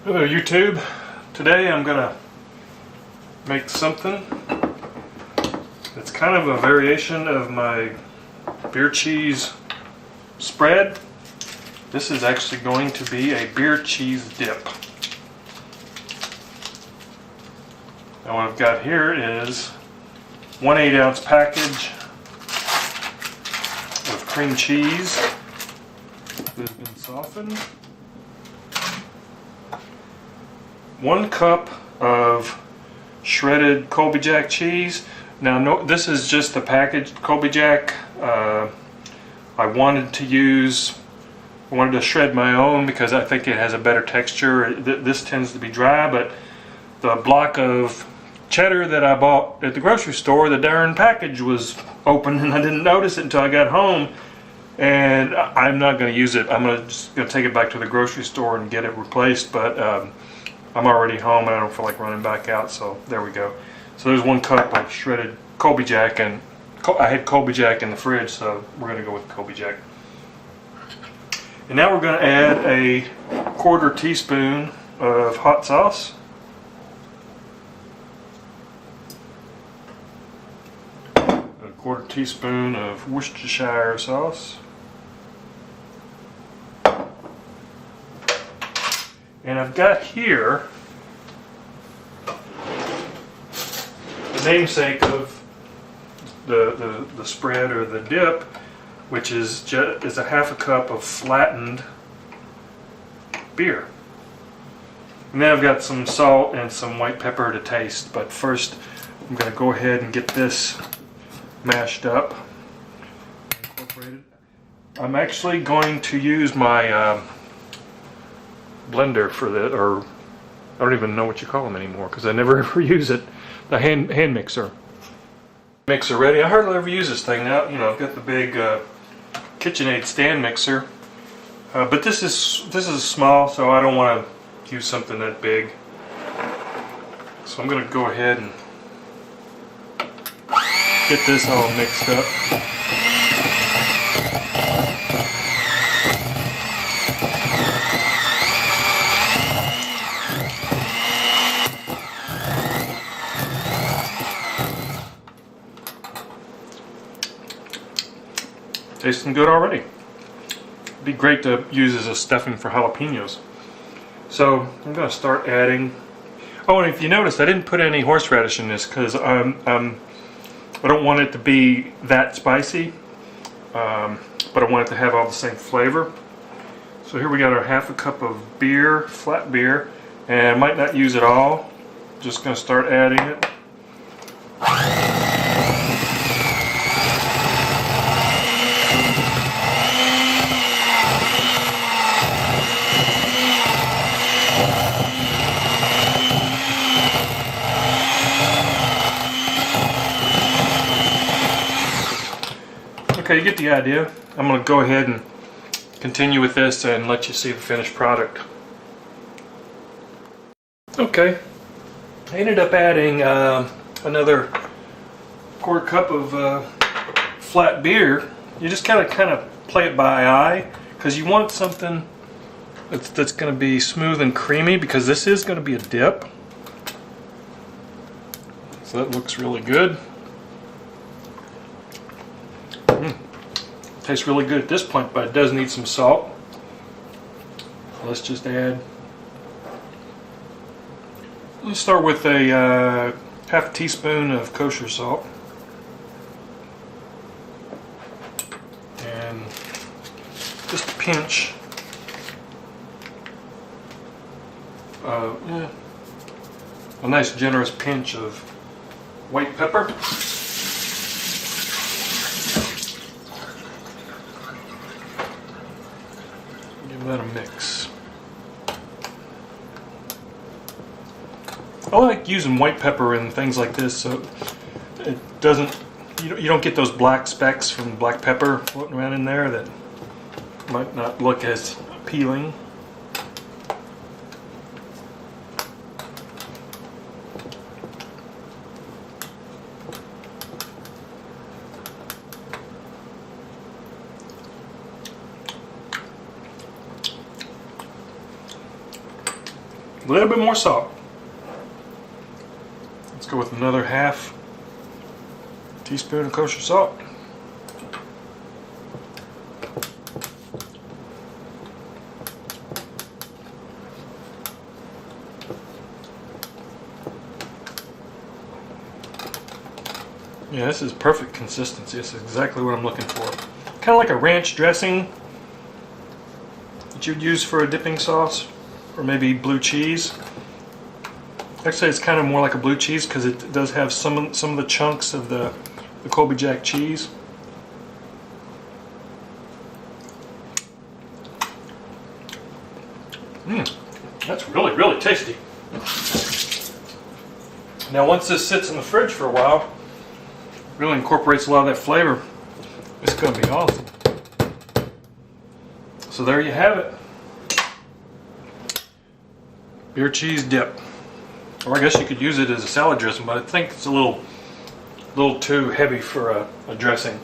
Hello YouTube. Today I'm gonna make something that's kind of a variation of my beer cheese spread. This is actually going to be a beer cheese dip. Now what I've got here is 1 8-ounce package of cream cheese that has been softened. 1 cup of shredded Colby Jack cheese. Now, no, this is just the packaged Colby Jack. I wanted to shred my own because I think it has a better texture. This tends to be dry, but the block of cheddar that I bought at the grocery store, the darn package was open and I didn't notice it until I got home. And I'm not going to use it. I'm just going to take it back to the grocery store and get it replaced. But I'm already home and I don't feel like running back out, so there we go. So there's 1 cup of shredded Colby Jack, and I had Colby Jack in the fridge, so we're going to go with Colby Jack. And now we're going to add a 1/4 teaspoon of hot sauce. A 1/4 teaspoon of Worcestershire sauce. And I've got here the namesake of the spread or the dip, which is a 1/2 cup of flattened beer. And then I've got some salt and some white pepper to taste. But first, I'm going to go ahead and get this mashed up, incorporated. I'm actually going to use my blender for that, or I don't even know what you call them anymore because I never ever use it. The hand mixer. Mixer ready. I hardly ever use this thing now. You know, I've got the big KitchenAid stand mixer, but this is small, so I don't want to use something that big. So I'm going to go ahead and get this all mixed up. Tasting good already. It'd be great to use as a stuffing for jalapenos. So I'm going to start adding. Oh, and if you noticed, I didn't put any horseradish in this because I don't want it to be that spicy, but I want it to have all the same flavor. So here we got our 1/2 cup of beer, flat beer, and I might not use it all. Just going to start adding it. Okay, you get the idea. I'm going to go ahead and continue with this and let you see the finished product. Okay, I ended up adding another 1/4 cup of flat beer. You just kind of play it by eye because you want something that's going to be smooth and creamy because this is going to be a dip. So that looks really good. Tastes really good at this point, but it does need some salt. So let's just add. Let's start with a 1/2 teaspoon of kosher salt, and just a pinch. A nice generous pinch of white pepper. Give that a mix. I like using white pepper in things like this so it doesn't, you don't get those black specks from black pepper floating around in there that might not look as appealing. A little bit more salt. Let's go with another half teaspoon of kosher salt. Yeah, this is perfect consistency. This is exactly what I'm looking for. Kind of like a ranch dressing that you'd use for a dipping sauce, or maybe blue cheese. Actually, it's kind of more like a blue cheese because it does have some of the chunks of the Colby Jack cheese. That's really, really tasty. Now, once this sits in the fridge for a while, really incorporates a lot of that flavor. It's going to be awesome. So there you have it. Beer cheese dip. Or I guess you could use it as a salad dressing, but I think it's a little too heavy for a dressing.